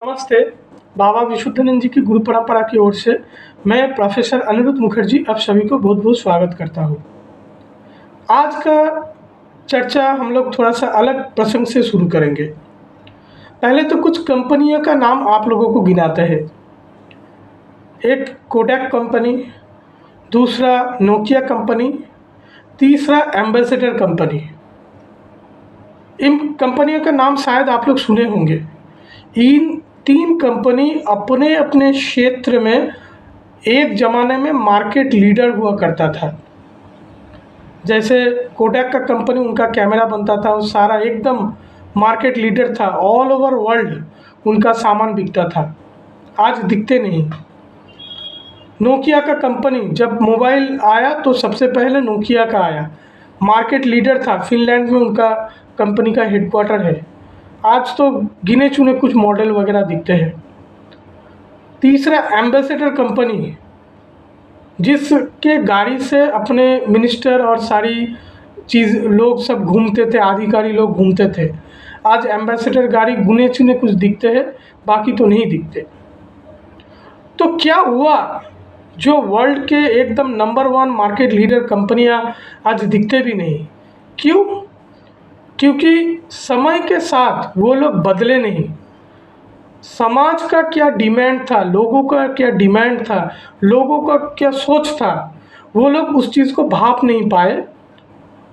नमस्ते। बाबा विशुद्धानंद जी की गुरु परंपरा की ओर से मैं प्रोफेसर अनिरुद्ध मुखर्जी आप सभी को बहुत बहुत स्वागत करता हूँ। आज का चर्चा हम लोग थोड़ा सा अलग प्रसंग से शुरू करेंगे। पहले तो कुछ कंपनियों का नाम आप लोगों को गिनाते हैं। एक कोडैक कंपनी, दूसरा नोकिया कंपनी, तीसरा एम्बेसडर कंपनी। इन कंपनियों का नाम शायद आप लोग सुने होंगे। इन तीन कंपनी अपने अपने क्षेत्र में एक ज़माने में मार्केट लीडर हुआ करता था। जैसे कोडैक का कंपनी, उनका कैमरा बनता था, वो सारा एकदम मार्केट लीडर था। ऑल ओवर वर्ल्ड उनका सामान बिकता था। आज दिखते नहीं। नोकिया का कंपनी, जब मोबाइल आया तो सबसे पहले नोकिया का आया, मार्केट लीडर था। फिनलैंड में उनका कंपनी का हेडक्वार्टर है। आज तो गिने चुने कुछ मॉडल वगैरह दिखते हैं। तीसरा एम्बेसडर कंपनी, जिसके गाड़ी से अपने मिनिस्टर और सारी चीज़ लोग सब घूमते थे, अधिकारी लोग घूमते थे। आज एम्बेसडर गाड़ी गुने चुने कुछ दिखते हैं, बाकी तो नहीं दिखते। तो क्या हुआ जो वर्ल्ड के एकदम नंबर 1 मार्केट लीडर कंपनियां आज दिखते भी नहीं? क्यों? क्योंकि समय के साथ वो लोग बदले नहीं। समाज का क्या डिमांड था, लोगों का क्या डिमांड था, लोगों का क्या सोच था, वो लोग उस चीज़ को भाप नहीं पाए।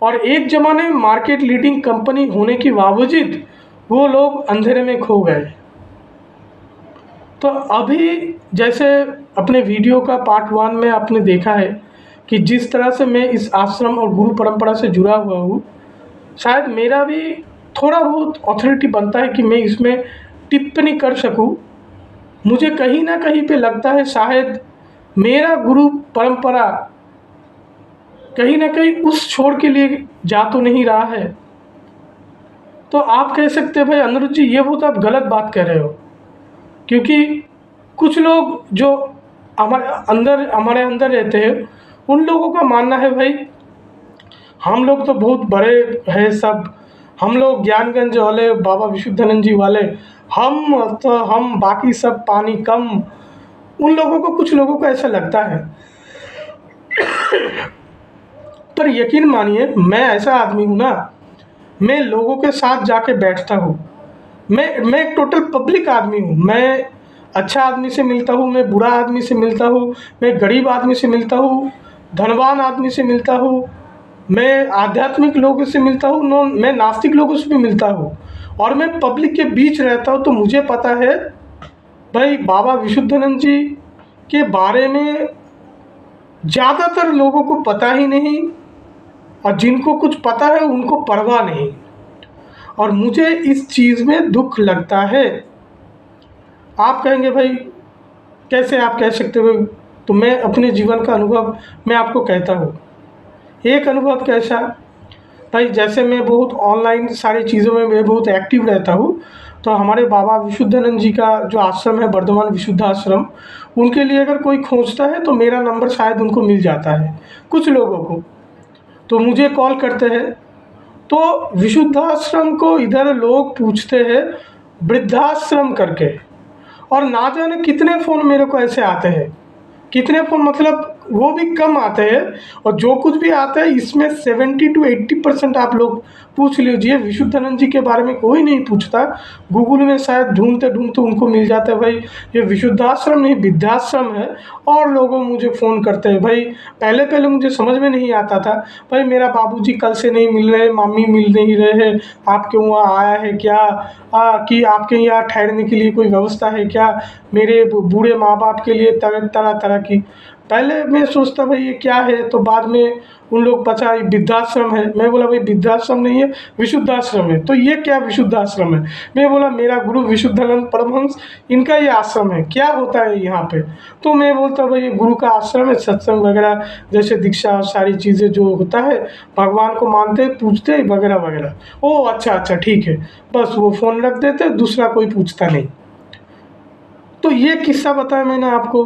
और एक ज़माने में मार्केट लीडिंग कंपनी होने के बावजूद वो लोग अंधेरे में खो गए। तो अभी जैसे अपने वीडियो का पार्ट 1 में आपने देखा है कि जिस तरह से मैं इस आश्रम और गुरु परंपरा से जुड़ा हुआ हूँ, शायद मेरा भी थोड़ा बहुत अथॉरिटी बनता है कि मैं इसमें टिप्पणी कर सकूं। मुझे कहीं ना कहीं पे लगता है शायद मेरा गुरु परंपरा कहीं ना कहीं उस छोर के लिए जा तो नहीं रहा है। तो आप कह सकते हैं भाई अनिरुद्ध जी, ये बहुत आप गलत बात कह रहे हो, क्योंकि कुछ लोग जो हमारे अंदर रहते हैं, उन लोगों का मानना है भाई हम लोग तो बहुत बड़े हैं सब, हम लोग ज्ञानगंज वाले, बाबा विशुद्धानंद जी वाले, हम बाकी सब पानी कम। उन लोगों को, कुछ लोगों को ऐसा लगता है। पर यकीन मानिए, मैं ऐसा आदमी हूँ ना, मैं लोगों के साथ जाके बैठता हूँ। मैं एक टोटल पब्लिक आदमी हूँ। मैं अच्छा आदमी से मिलता हूँ, मैं बुरा आदमी से मिलता हूँ, मैं गरीब आदमी से मिलता हूँ, धनवान आदमी से मिलता हूँ, मैं आध्यात्मिक लोगों से मिलता हूँ, मैं नास्तिक लोगों से भी मिलता हूँ, और मैं पब्लिक के बीच रहता हूँ। तो मुझे पता है भाई बाबा विशुद्धानंद जी के बारे में ज़्यादातर लोगों को पता ही नहीं, और जिनको कुछ पता है उनको परवाह नहीं। और मुझे इस चीज़ में दुख लगता है। आप कहेंगे भाई कैसे आप कह सकते हो? तो मैं अपने जीवन का अनुभव मैं आपको कहता हूँ। एक अनुभव कैसा भाई, जैसे मैं बहुत ऑनलाइन सारी चीज़ों में मैं बहुत एक्टिव रहता हूँ। तो हमारे बाबा विशुद्धानंद जी का जो आश्रम है, वर्धमान विशुद्ध आश्रम, उनके लिए अगर कोई खोजता है तो मेरा नंबर शायद उनको मिल जाता है, कुछ लोगों को। तो मुझे कॉल करते हैं। तो विशुद्धाश्रम को इधर लोग पूछते हैं वृद्धाश्रम करके, और ना जाने कितने फ़ोन मेरे को ऐसे आते हैं। कितने फ़ोन मतलब वो भी कम आते हैं, और जो कुछ भी आता है इसमें 70 to 80% आप लोग पूछ लीजिए। विशुद्धानंद जी के बारे में कोई नहीं पूछता। गूगल में शायद ढूंढते ढूंढते उनको मिल जाता है भाई ये विशुद्धाश्रम नहीं वृद्धाश्रम है। और लोगों मुझे फ़ोन करते हैं भाई। पहले पहले मुझे समझ में नहीं आता था भाई, मेरा बाबूजी कल से नहीं मिल रहे, मम्मी मिल नहीं रहे हैं, आपके वहाँ आया है क्या, कि आपके यहाँ ठहरने के लिए कोई व्यवस्था है क्या, मेरे बूढ़े माँ बाप के लिए तरह तरह की। पहले मैं सोचता भाई ये क्या है, तो बाद में उन लोग पता वृद्धाश्रम है। मैं बोला भाई वृद्धाश्रम नहीं है, विशुद्धाश्रम है। तो ये क्या विशुद्धाश्रम है? मैं बोला मेरा गुरु विशुद्धानंद परमहंस, इनका ये आश्रम है, क्या होता है यहाँ पे? तो मैं बोलता भाई ये गुरु का आश्रम है, सत्संग वगैरह जैसे दीक्षा और सारी चीज़ें जो होता है, भगवान को मानते पूजते वगैरह वगैरह। ओ अच्छा ठीक है, बस वो फ़ोन रख देते, दूसरा कोई पूछता नहीं। तो ये किस्सा बताया मैंने आपको।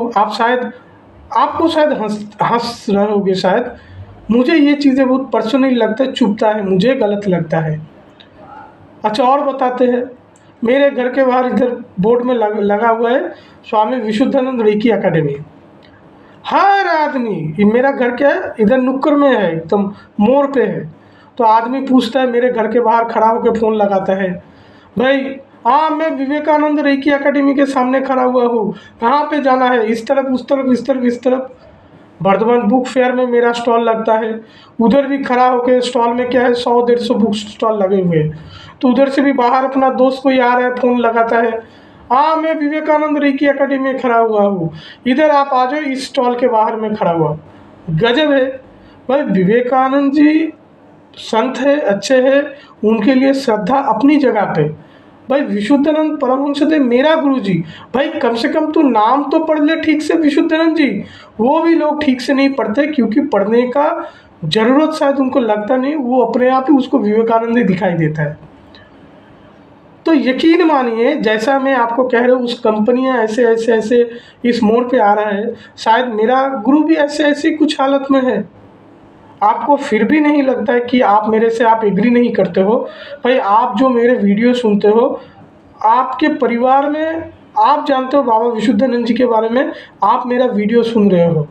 आपको शायद हंस रहे होगे शायद। मुझे ये चीज़ें बहुत पर्सनली लगता है, चुभता है, मुझे गलत लगता है। अच्छा और बताते हैं, मेरे घर के बाहर इधर बोर्ड में लगा हुआ है स्वामी विशुद्धानंद रेकी एकेडमी। हर आदमी, ये मेरा घर क्या है इधर नुक्कड़ में है, एकदम मोड़ पे है, तो आदमी पूछता है, मेरे घर के बाहर खड़ा होकर फ़ोन लगाता है, भाई हाँ मैं विवेकानंद रेकी एकेडमी के सामने खड़ा हुआ हूँ, कहाँ पे जाना है, इस तरफ उस तरफ इस तरफ इस तरफ। वर्धमान बुक फेयर में मेरा स्टॉल लगता है, उधर भी खड़ा होकर स्टॉल में क्या है 100-150 बुक स्टॉल लगे हुए हैं, तो उधर से भी बाहर अपना दोस्त कोई आ रहा है फ़ोन लगाता है, हाँ मैं विवेकानंद रेकी एकेडमी में खड़ा हुआ हूँ, इधर आप आ जाओ, इस स्टॉल के बाहर में खड़ा हुआ। गजब है भाई। विवेकानंद जी संत है, अच्छे हैं, उनके लिए श्रद्धा अपनी जगह पे। भाई विशुद्धानंद परमहंसदेव मेरा गुरु जी, भाई कम से कम तू नाम तो पढ़ ले ठीक से विशुद्धानंद जी। वो भी लोग ठीक से नहीं पढ़ते, क्योंकि पढ़ने का ज़रूरत शायद उनको लगता नहीं, वो अपने आप ही उसको विवेकानंद ही दिखाई देता है। तो यकीन मानिए, जैसा मैं आपको कह रहा हूँ, उस कंपनियाँ ऐसे ऐसे ऐसे इस मोड़ पे आ रहा है, शायद मेरा गुरु भी ऐसे ऐसी कुछ हालत में है। आपको फिर भी नहीं लगता है कि आप मेरे से आप एग्री नहीं करते हो? भाई आप जो मेरे वीडियो सुनते हो, आपके परिवार में आप जानते हो बाबा विशुद्धानंद जी के बारे में, आप मेरा वीडियो सुन रहे हो,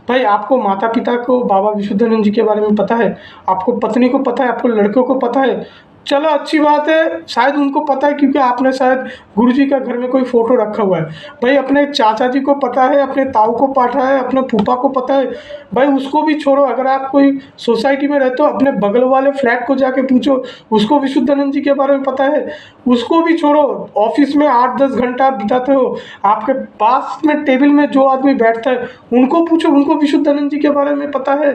भाई आपको माता पिता को बाबा विशुद्धानंद जी के बारे में पता है, आपको पत्नी को पता है, आपको लड़कों को पता है, चलो अच्छी बात है, शायद उनको पता है क्योंकि आपने शायद गुरुजी का घर में कोई फ़ोटो रखा हुआ है। भाई अपने चाचा जी को पता है, अपने ताऊ को पता है, अपने फूफा को पता है, भाई उसको भी छोड़ो, अगर आप कोई सोसाइटी में रहते हो अपने बगल वाले फ्लैट को जाके पूछो, उसको विशुद्धानंद जी के बारे में पता है। उसको भी छोड़ो, ऑफिस में 8-10 घंटा आप बिताते हो, आपके पास में टेबल में जो आदमी बैठता है उनको पूछो, उनको विशुद्धानंद जी के बारे में पता है।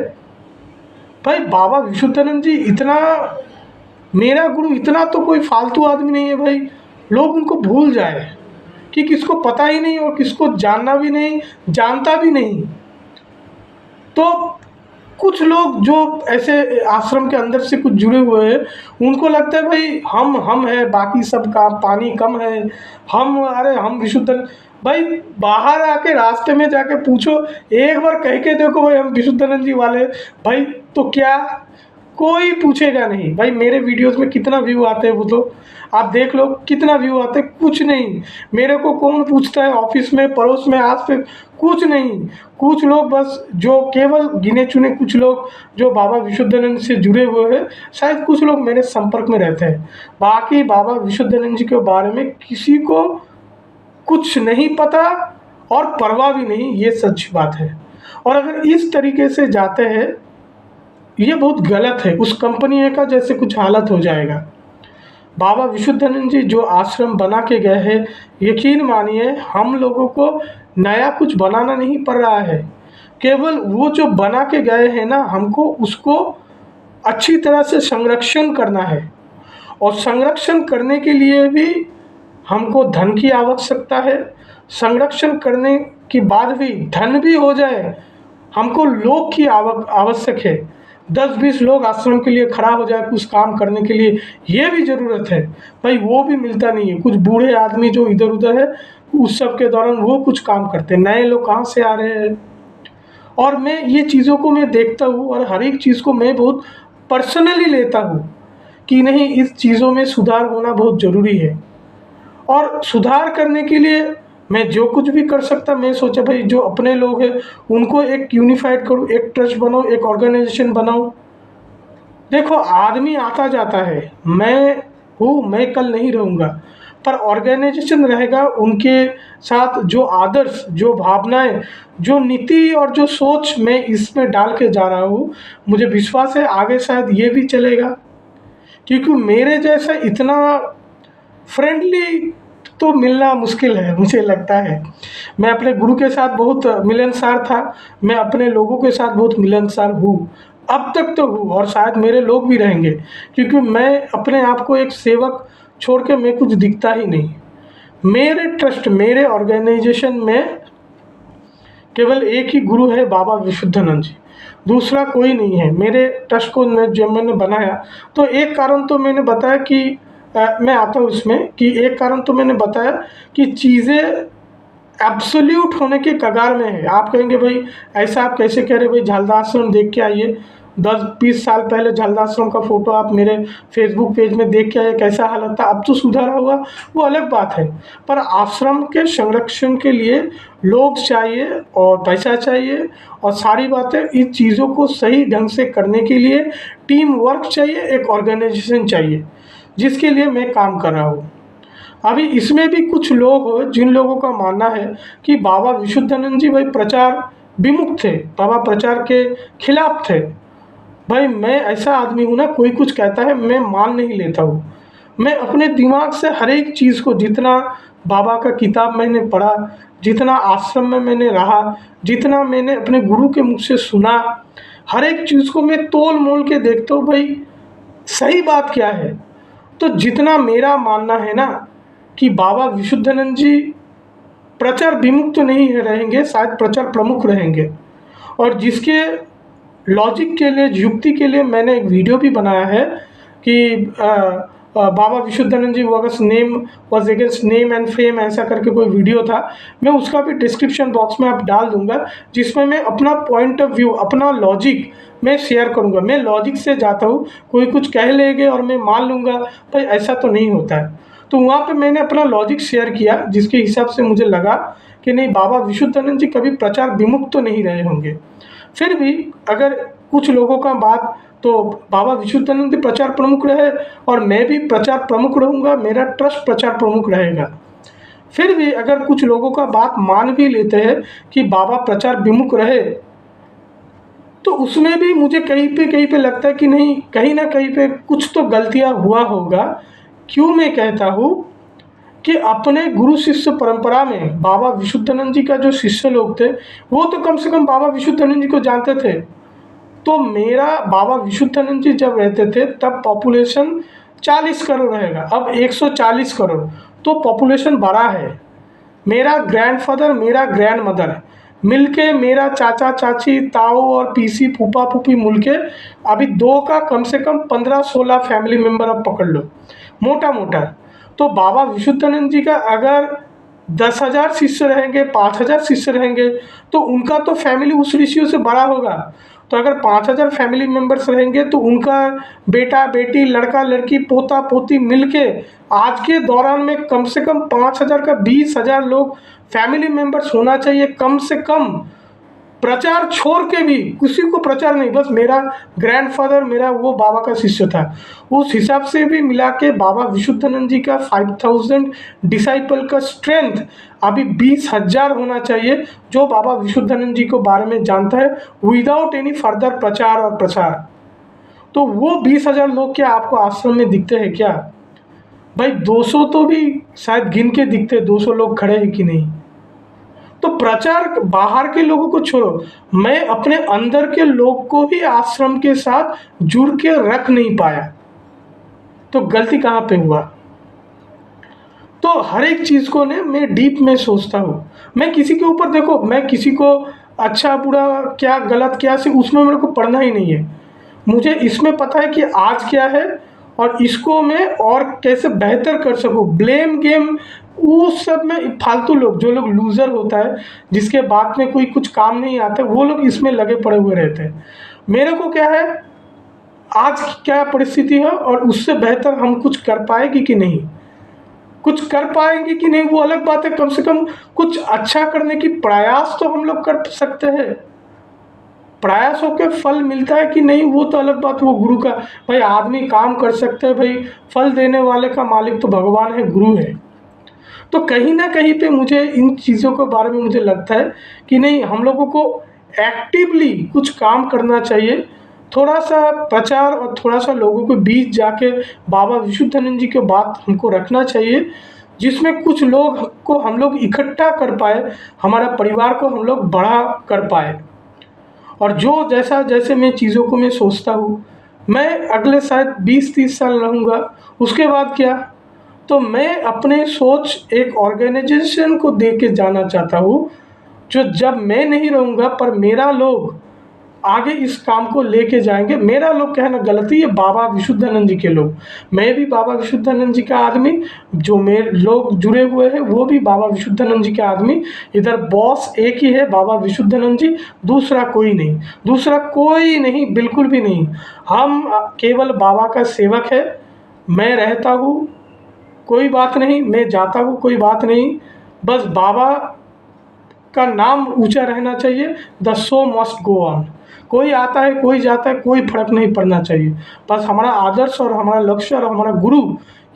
भाई बाबा विशुद्धानंद जी इतना, मेरा गुरु इतना तो कोई फालतू आदमी नहीं है भाई, लोग उनको भूल जाए कि किसको पता ही नहीं और किसको जानना भी नहीं, जानता भी नहीं। तो कुछ लोग जो ऐसे आश्रम के अंदर से कुछ जुड़े हुए हैं, उनको लगता है भाई हम है, बाकी सब का पानी कम है, हम अरे हम विशुद्ध। भाई बाहर आके रास्ते में जाके पूछो, एक बार कह के देखो भाई हम विशुद्धानंद जी वाले, भाई तो क्या कोई पूछेगा नहीं। भाई मेरे वीडियोस में कितना व्यू आते हैं वो तो आप देख लो, कितना व्यू आते हैं, कुछ नहीं। मेरे को कौन पूछता है ऑफिस में, पड़ोस में, आस पे, कुछ नहीं। कुछ लोग बस जो केवल गिने चुने कुछ लोग जो बाबा विशुद्धानंद से जुड़े हुए हैं, शायद कुछ लोग मेरे संपर्क में रहते हैं, बाकी बाबा विशुद्धानंद जी के बारे में किसी को कुछ नहीं पता और परवाह भी नहीं, ये सच बात है। और अगर इस तरीके से जाते हैं, ये बहुत गलत है, उस कंपनी का जैसे कुछ हालत हो जाएगा। बाबा विशुद्धानंद जी जो आश्रम बना के गए हैं, यकीन मानिए हम लोगों को नया कुछ बनाना नहीं पड़ रहा है, केवल वो जो बना के गए हैं ना, हमको उसको अच्छी तरह से संरक्षण करना है। और संरक्षण करने के लिए भी हमको धन की आवश्यकता है, संरक्षण करने के बाद भी धन भी हो जाए, हमको लोग की आवश्यक है। 10-20 लोग आश्रम के लिए खड़ा हो जाए कुछ काम करने के लिए, ये भी ज़रूरत है। भाई वो भी मिलता नहीं है, कुछ बूढ़े आदमी जो इधर उधर है, उस सब के दौरान वो कुछ काम करते हैं, नए लोग कहाँ से आ रहे हैं। और मैं ये चीज़ों को मैं देखता हूँ और हर एक चीज़ को मैं बहुत पर्सनली लेता हूँ कि नहीं, इस चीज़ों में सुधार होना बहुत ज़रूरी है। और सुधार करने के लिए मैं जो कुछ भी कर सकता, मैं सोचा भाई जो अपने लोग हैं उनको एक यूनिफाइड करूँ, एक ट्रस्ट बनाओ, एक ऑर्गेनाइजेशन बनाओ। देखो आदमी आता जाता है, मैं हूँ, मैं कल नहीं रहूँगा, पर ऑर्गेनाइजेशन रहेगा, उनके साथ जो आदर्श, जो भावनाएं, जो नीति और जो सोच मैं इसमें डाल के जा रहा हूँ, मुझे विश्वास है आगे शायद ये भी चलेगा। क्योंकि मेरे जैसा इतना फ्रेंडली तो मिलना मुश्किल है, मुझे लगता है। मैं अपने गुरु के साथ बहुत मिलनसार था, मैं अपने लोगों के साथ बहुत मिलनसार हूँ, अब तक तो हूँ, और शायद मेरे लोग भी रहेंगे, क्योंकि मैं अपने आप को एक सेवक छोड़ के मैं कुछ दिखता ही नहीं। मेरे ट्रस्ट, मेरे ऑर्गेनाइजेशन में केवल एक ही गुरु है, बाबा विशुद्धानंद जी, दूसरा कोई नहीं है। मेरे ट्रस्ट को जब मैंने बनाया तो एक कारण तो मैंने बताया कि मैं आता हूँ इसमें कि एक कारण तो मैंने बताया कि चीज़ें एब्सोल्यूट होने के कगार में है। आप कहेंगे भाई ऐसा आप कैसे कह रहे, भाई झालदा आश्रम देख के आइए, 10-20 साल पहले झलदाश्रम का फ़ोटो आप मेरे फेसबुक पेज में देख के आए, कैसा हालत था, अब तो सुधारा हुआ, वो अलग बात है। पर आश्रम के संरक्षण के लिए लोग चाहिए और पैसा चाहिए और सारी बातें, इस चीज़ों को सही ढंग से करने के लिए टीम वर्क चाहिए, एक ऑर्गेनाइजेशन चाहिए, जिसके लिए मैं काम कर रहा हूँ। अभी इसमें भी कुछ लोग हो जिन लोगों का मानना है कि बाबा विशुद्धानंद जी भाई प्रचार विमुख थे, बाबा प्रचार के खिलाफ थे। भाई मैं ऐसा आदमी हूँ ना, कोई कुछ कहता है मैं मान नहीं लेता हूँ। मैं अपने दिमाग से हर एक चीज़ को, जितना बाबा का किताब मैंने पढ़ा, जितना आश्रम में मैंने रहा, जितना मैंने अपने गुरु के मुख से सुना, हर एक चीज़ को मैं तोल मोल के देखता हूँ भाई सही बात क्या है। तो जितना मेरा मानना है ना कि बाबा विशुद्धानंद जी प्रचार विमुख तो नहीं रहेंगे, शायद प्रचार प्रमुख रहेंगे। और जिसके लॉजिक के लिए, युक्ति के लिए मैंने एक वीडियो भी बनाया है कि Baba Vishuddhananda ji was against name and fame, ऐसा करके कोई वीडियो था। मैं उसका भी डिस्क्रिप्शन बॉक्स में आप डाल दूंगा, जिसमें मैं अपना पॉइंट ऑफ व्यू, अपना लॉजिक मैं शेयर करूंगा। मैं लॉजिक से जाता हूँ, कोई कुछ कह लेंगे और मैं मान लूँगा, भाई ऐसा तो नहीं होता है। तो वहाँ पे मैंने अपना लॉजिक शेयर किया, जिसके हिसाब से मुझे लगा कि नहीं, बाबा विशुद्धानंद जी कभी प्रचार विमुख तो नहीं रहे होंगे। फिर भी अगर कुछ लोगों का बात, तो बाबा विशुद्धानंद जी प्रचार प्रमुख रहे और मैं भी प्रचार प्रमुख रहूँगा, मेरा ट्रस्ट प्रचार प्रमुख रहेगा। फिर भी अगर कुछ लोगों का बात मान भी लेते हैं कि बाबा प्रचार विमुख रहे, तो उसमें भी मुझे कहीं पे लगता है कि नहीं, कहीं ना कहीं पे कुछ तो गलतियाँ हुआ होगा। क्यों मैं कहता हूँ कि अपने गुरु शिष्य परंपरा में बाबा विशुद्धानंद जी का जो शिष्य लोग थे, वो तो कम से कम बाबा विशुद्धानंद जी को जानते थे। तो मेरा बाबा विशुद्धानंद जी जब रहते थे तब पॉपुलेशन 40 करोड़ रहेगा, अब 140 करोड़, तो पॉपुलेशन बड़ा है। मेरा ग्रैंडफादर, मेरा ग्रैंड मदर मिलके, मेरा चाचा चाची, ताऊ और पीसी, फूफा फूफी मिलके, अभी दो का कम से कम 15-16 फैमिली मेम्बर अब पकड़ लो, मोटा मोटा। तो बाबा विशुद्धानंद जी का अगर 10,000 शिष्य रहेंगे, 5,000 शिष्य रहेंगे, तो उनका तो फैमिली उस ऋषियों से बड़ा होगा। तो अगर 5,000 फैमिली मेम्बर्स रहेंगे, तो उनका बेटा बेटी, लड़का लड़की, पोता पोती मिलके आज के दौरान में कम से कम 5,000 का 20,000 लोग फैमिली मेम्बर्स होना चाहिए कम से कम। प्रचार छोड़ के भी, किसी को प्रचार नहीं, बस मेरा ग्रैंडफादर, मेरा वो बाबा का शिष्य था, उस हिसाब से भी मिला के बाबा विशुद्धानंद जी का 5,000 डिसाइपल का स्ट्रेंथ अभी 20,000 होना चाहिए, जो बाबा विशुद्धानंद जी को बारे में जानता है विदाउट एनी फर्दर प्रचार और प्रसार। तो वो 20,000 लोग क्या आपको आश्रम में दिखते हैं क्या? भाई 200 तो भी शायद गिन के दिखते, 200 लोग खड़े हैं कि नहीं। तो प्रचार बाहर के लोगों को छोड़ो, मैं अपने अंदर के लोग को भी आश्रम के साथ जुड़ के रख नहीं पाया, तो गलती कहाँ पे हुआ? तो हर एक चीज़ को ने मैं डीप में सोचता हूँ। मैं किसी के ऊपर, देखो, मैं किसी को अच्छा बुरा क्या गलत क्या से उसमें मेरे को पढ़ना ही नहीं है। मुझे इसमें पता है कि आज क्या है और इसको मैं और कैसे बेहतर कर सकूँ। ब्लेम गेम उस सब में फालतू लोग, जो लोग लूज़र होता है, जिसके बाद में कोई कुछ काम नहीं आता, वो लोग इसमें लगे पड़े हुए रहते हैं। मेरे को क्या है, आज क्या परिस्थिति है और उससे बेहतर हम कुछ कर पाएंगे कि नहीं, कुछ कर पाएंगे कि नहीं वो अलग बात है। कम से कम कुछ अच्छा करने की प्रयास तो हम लोग कर सकते हैं। प्रयासों के फल मिलता है कि नहीं वो तो अलग बात, वो गुरु का। भाई आदमी काम कर सकते हैं, भाई फल देने वाले का मालिक तो भगवान है, गुरु है। तो कहीं ना कहीं पे मुझे इन चीज़ों के बारे में मुझे लगता है कि नहीं, हम लोगों को एक्टिवली कुछ काम करना चाहिए। थोड़ा सा प्रचार और थोड़ा सा लोगों के बीच जाके बाबा विशुद्धानंद जी की बात हमको रखना चाहिए, जिसमें कुछ लोग को हम लोग इकट्ठा कर पाए, हमारा परिवार को हम लोग बड़ा कर पाए। और जो जैसा जैसे मैं चीज़ों को मैं सोचता हूँ, मैं अगले शायद 20-30 साल रहूँगा, उसके बाद क्या, तो मैं अपने सोच एक ऑर्गेनाइजेशन को दे के जाना चाहता हूँ, जो जब मैं नहीं रहूँगा पर मेरा लोग आगे इस काम को लेके जाएंगे। मेरा लोग कहना गलती है, बाबा विशुद्धानंद जी के लोग, मैं भी बाबा विशुद्धानंद जी का आदमी, जो मेरे लोग जुड़े हुए हैं वो भी बाबा विशुद्धानंद जी के आदमी। इधर बॉस एक ही है, बाबा विशुद्धानंद जी, दूसरा कोई नहीं, दूसरा कोई नहीं, बिल्कुल भी नहीं। हम केवल बाबा का सेवक है। मैं रहता हूँ कोई बात नहीं, मैं जाता हूँ कोई बात नहीं, बस बाबा का नाम ऊंचा रहना चाहिए। The show must go on. कोई आता है कोई जाता है, कोई फर्क नहीं पड़ना चाहिए। बस हमारा आदर्श और हमारा लक्ष्य और हमारा गुरु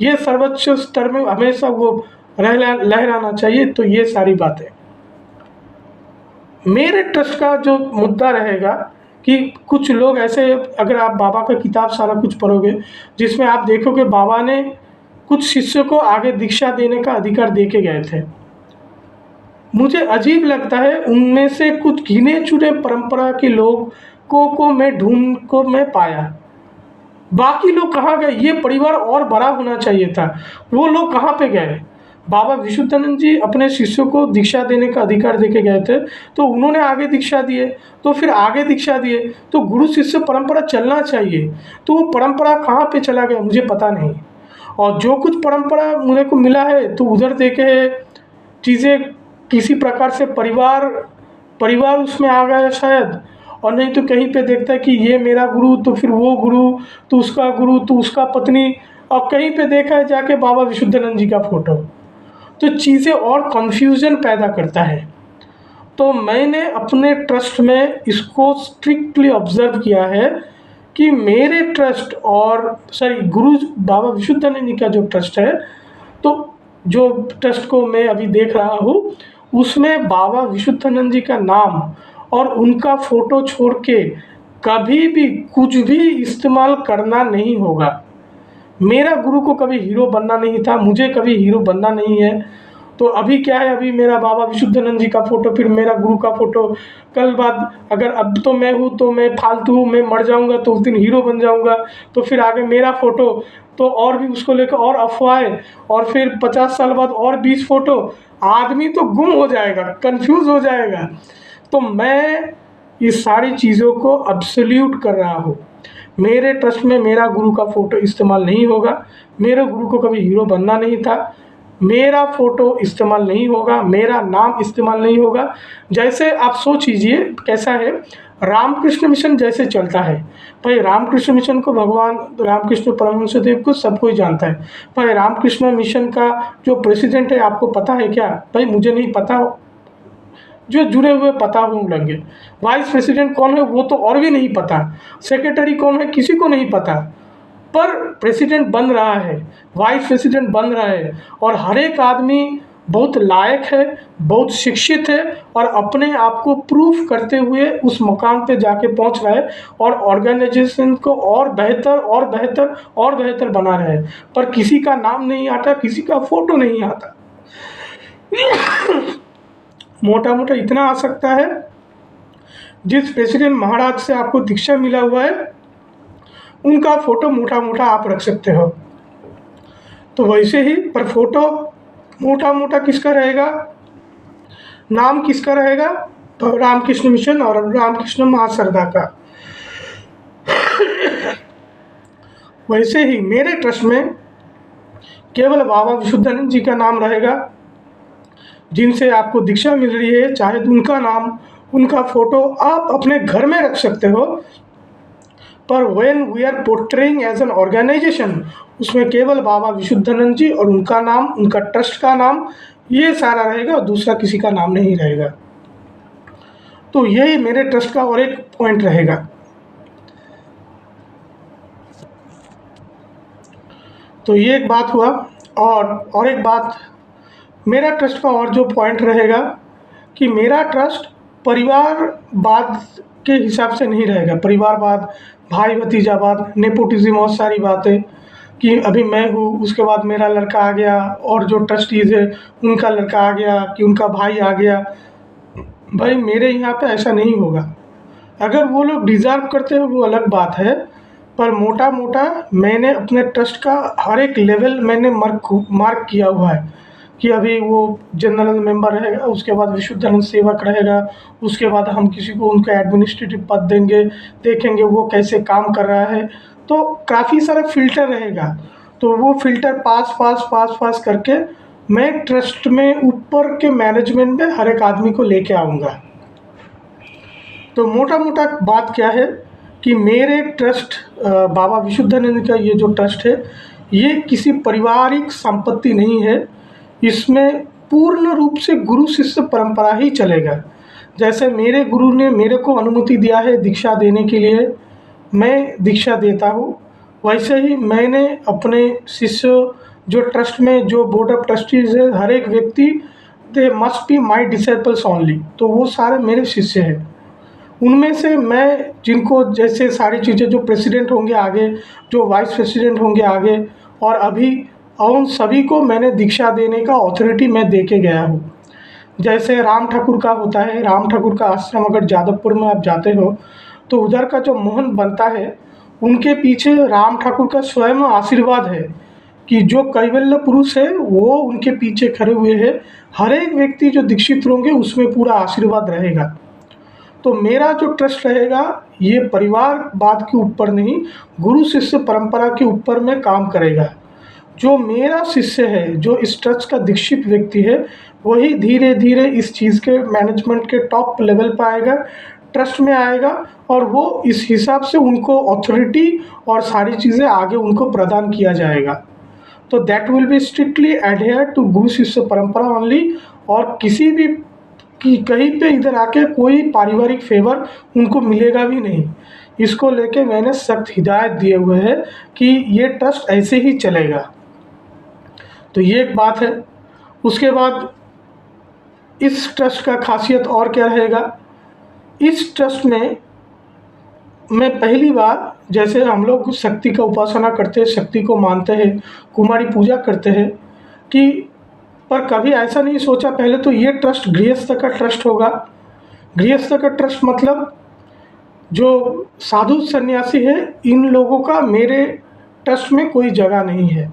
ये सर्वोच्च स्तर में हमेशा वो लहराना चाहिए। तो ये सारी बातें मेरे ट्रस्ट का जो मुद्दा रहेगा कि कुछ लोग ऐसे, अगर आप बाबा का किताब सारा कुछ पढ़ोगे जिसमें आप देखोगे बाबा ने कुछ शिष्यों को आगे दीक्षा देने का अधिकार दे के गए थे। मुझे अजीब लगता है, उनमें से कुछ गिने चुने परंपरा के लोगों को मैं पाया। बाकी लोग कहाँ गए? ये परिवार और बड़ा होना चाहिए था, वो लोग कहाँ पे गए? बाबा विशुद्धानंद जी अपने शिष्यों को दीक्षा देने का अधिकार देके गए थे, तो उन्होंने आगे दीक्षा दिए, तो फिर आगे दीक्षा दिए, तो गुरु शिष्य परंपरा चलना चाहिए। तो वो परंपरा कहाँ पे चला गया मुझे पता नहीं। और जो कुछ परंपरा मुझे को मिला है तो उधर देखे चीज़ें किसी प्रकार से परिवार उसमें आ गया शायद, और नहीं तो कहीं पे देखता है कि ये मेरा गुरु, तो फिर वो गुरु, तो उसका गुरु, तो उसका पत्नी, और कहीं पे देखा है जाके बाबा विशुद्धानंद जी का फोटो। तो चीज़ें और कन्फ्यूज़न पैदा करता है। तो मैंने अपने ट्रस्ट में इसको स्ट्रिक्टली ऑब्जर्व किया है कि मेरे ट्रस्ट और गुरु बाबा विशुद्धानंद जी का जो ट्रस्ट है, तो जो ट्रस्ट को मैं अभी देख रहा हूँ उसमें बाबा विशुद्धानंद जी का नाम और उनका फ़ोटो छोड़ के कभी भी कुछ भी इस्तेमाल करना नहीं होगा। मेरा गुरु को कभी हीरो बनना नहीं था, मुझे कभी हीरो बनना नहीं है। तो अभी क्या है, अभी मेरा बाबा विशुद्धानंद जी का फ़ोटो, फिर मेरा गुरु का फ़ोटो, कल बाद अगर अब तो मैं हूँ तो मैं फालतू हूँ, मैं मर जाऊँगा तो उस दिन हीरो बन जाऊँगा, तो फिर आगे मेरा फ़ोटो, तो और भी उसको लेकर और अफवाहें, और फिर 50 साल बाद और 20 फ़ोटो, आदमी तो गुम हो जाएगा, कंफ्यूज हो जाएगा। तो मैं इस सारी चीज़ों को अब्सोल्यूट कर रहा हूँ। मेरे ट्रस्ट में मेरा गुरु का फ़ोटो इस्तेमाल नहीं होगा, मेरे गुरु को कभी हीरो बनना नहीं था, मेरा फ़ोटो इस्तेमाल नहीं होगा, मेरा नाम इस्तेमाल नहीं होगा। जैसे आप सोच लीजिए कैसा है, रामकृष्ण मिशन जैसे चलता है। भाई रामकृष्ण मिशन को भगवान रामकृष्ण परमहंस देव को सब कोई जानता है। भाई रामकृष्ण मिशन का जो प्रेसिडेंट है आपको पता है क्या? भाई मुझे नहीं पता, जो जुड़े हुए पता होंगे। वाइस प्रेसिडेंट कौन है वो तो और भी नहीं पता, सेक्रेटरी कौन है किसी को नहीं पता, पर प्रेसिडेंट बन रहा है, वाइस प्रेसिडेंट बन रहा है, और हर एक आदमी बहुत लायक है, बहुत शिक्षित है, और अपने आप को प्रूफ करते हुए उस मकाम पे जाके पहुंच रहा है, और ऑर्गेनाइजेशन को और बेहतर और बेहतर और बेहतर बना रहा है। पर किसी का नाम नहीं आता, किसी का फ़ोटो नहीं आता। मोटा मोटा इतना आ सकता है, जिस प्रेसिडेंट महाराज से आपको दीक्षा मिला हुआ है उनका फ़ोटो मोटा मोटा आप रख सकते हो। तो वैसे ही पर फोटो मोटा मोटा किसका रहेगा, नाम किसका रहेगा? तो रामकृष्ण मिशन और रामकृष्ण महाश्रदा का। वैसे ही मेरे ट्रस्ट में केवल बाबा विशुद्धानंद जी का नाम रहेगा, जिनसे आपको दीक्षा मिल रही है, चाहे उनका नाम उनका फ़ोटो आप अपने घर में रख सकते हो। पर when we are portraying as an organization, उसमें केवल बाबा विशुद्धानंद जी और उनका नाम, उनका ट्रस्ट का नाम, ये सारा रहेगा, और दूसरा किसी का नाम नहीं रहेगा। तो यही मेरे ट्रस्ट का और एक पॉइंट रहेगा। तो ये एक बात हुआ, और एक बात मेरा ट्रस्ट का और जो पॉइंट रहेगा कि मेरा ट्रस्ट परिवारवाद के हिसाब से नहीं रहेगा। परिवारवाद, भाई भतीजावाद, नेपोटिज्म, बहुत सारी बातें कि अभी मैं हूँ उसके बाद मेरा लड़का आ गया, और जो ट्रस्टीज़ है उनका लड़का आ गया कि उनका भाई आ गया। भाई मेरे यहाँ पे ऐसा नहीं होगा। अगर वो लोग डिज़र्व करते हैं वो अलग बात है, पर मोटा मोटा मैंने अपने ट्रस्ट का हर एक लेवल मैंने मार्क किया हुआ है कि अभी वो जनरल मेंबर रहेगा, उसके बाद विशुद्धानंद सेवक रहेगा, उसके बाद हम किसी को उनका एडमिनिस्ट्रेटिव पद देंगे, देखेंगे वो कैसे काम कर रहा है। तो काफ़ी सारा फ़िल्टर रहेगा, तो वो फ़िल्टर पास पास पास पास करके मैं ट्रस्ट में ऊपर के मैनेजमेंट में हर एक आदमी को लेके आऊँगा। तो मोटा मोटा बात क्या है कि मेरे ट्रस्ट बाबा विशुद्धानंद का ये जो ट्रस्ट है, ये किसी पारिवारिक संपत्ति नहीं है। इसमें पूर्ण रूप से गुरु शिष्य परंपरा ही चलेगा। जैसे मेरे गुरु ने मेरे को अनुमति दिया है दीक्षा देने के लिए, मैं दीक्षा देता हूँ, वैसे ही मैंने अपने शिष्य जो ट्रस्ट में जो बोर्ड ऑफ ट्रस्टीज है, हर एक व्यक्ति they must be my disciples only, तो वो सारे मेरे शिष्य हैं। उनमें से मैं जिनको जैसे सारी चीज़ें जो प्रेसिडेंट होंगे आगे, जो वाइस प्रेसिडेंट होंगे आगे, और अभी उन सभी को मैंने दीक्षा देने का अथॉरिटी मैं दे के गया हूँ। जैसे राम ठाकुर का होता है, राम ठाकुर का आश्रम अगर जादवपुर में आप जाते हो तो उधर का जो मोहन बनता है, उनके पीछे राम ठाकुर का स्वयं आशीर्वाद है कि जो कैवल्य पुरुष है वो उनके पीछे खड़े हुए हैं। हर एक व्यक्ति जो दीक्षित होंगे उसमें पूरा आशीर्वाद रहेगा। तो मेरा जो ट्रस्ट रहेगा ये परिवारवाद के ऊपर नहीं, गुरु शिष्य परंपरा के ऊपर में काम करेगा। जो मेरा शिष्य है, जो इस ट्रस्ट का दीक्षित व्यक्ति है, वही धीरे धीरे इस चीज़ के मैनेजमेंट के टॉप लेवल पर आएगा, ट्रस्ट में आएगा, और वो इस हिसाब से उनको अथॉरिटी और सारी चीज़ें आगे उनको प्रदान किया जाएगा। तो that will be strictly adhere to गुरु शिष्य परंपरा ओनली, और किसी भी कि कहीं पे इधर आके कोई पारिवारिक फेवर उनको मिलेगा भी नहीं। इसको लेके मैंने सख्त हिदायत दिए हुए हैं कि ये ट्रस्ट ऐसे ही चलेगा। तो ये एक बात है। उसके बाद इस ट्रस्ट का खासियत और क्या रहेगा, इस ट्रस्ट में मैं पहली बार, जैसे हम लोग शक्ति का उपासना करते हैं, शक्ति को मानते हैं, कुमारी पूजा करते हैं, कि पर कभी ऐसा नहीं सोचा पहले तो ये ट्रस्ट गृहस्थ का ट्रस्ट होगा। गृहस्थ का ट्रस्ट मतलब जो साधु सन्यासी है, इन लोगों का मेरे ट्रस्ट में कोई जगह नहीं है,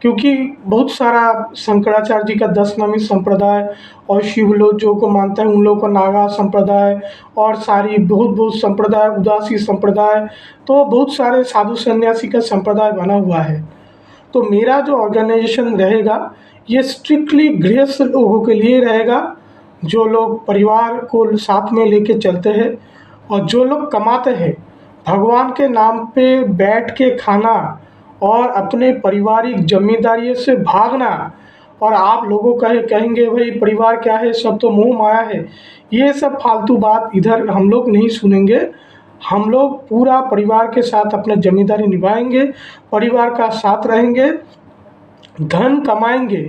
क्योंकि बहुत सारा शंकराचार्य जी का 10 नामी संप्रदाय और शिव लोग जो को मानता है उन लोगों को नागा संप्रदाय और सारी बहुत बहुत संप्रदाय, उदासी संप्रदाय, तो बहुत सारे साधु सन्यासी का संप्रदाय बना हुआ है। तो मेरा जो ऑर्गेनाइजेशन रहेगा ये स्ट्रिक्टली गृहस्थ लोगों के लिए रहेगा, जो लोग परिवार को साथ में लेके चलते हैं, और जो लोग कमाते हैं भगवान के नाम पे बैठ के खाना और अपने पारिवारिक जिम्मेदारियों से भागना। और आप लोगों कहेंगे भाई परिवार क्या है, सब तो मोह माया है, ये सब फालतू बात इधर हम लोग नहीं सुनेंगे। हम लोग पूरा परिवार के साथ अपना जिम्मेदारी निभाएंगे, परिवार का साथ रहेंगे, धन कमाएंगे।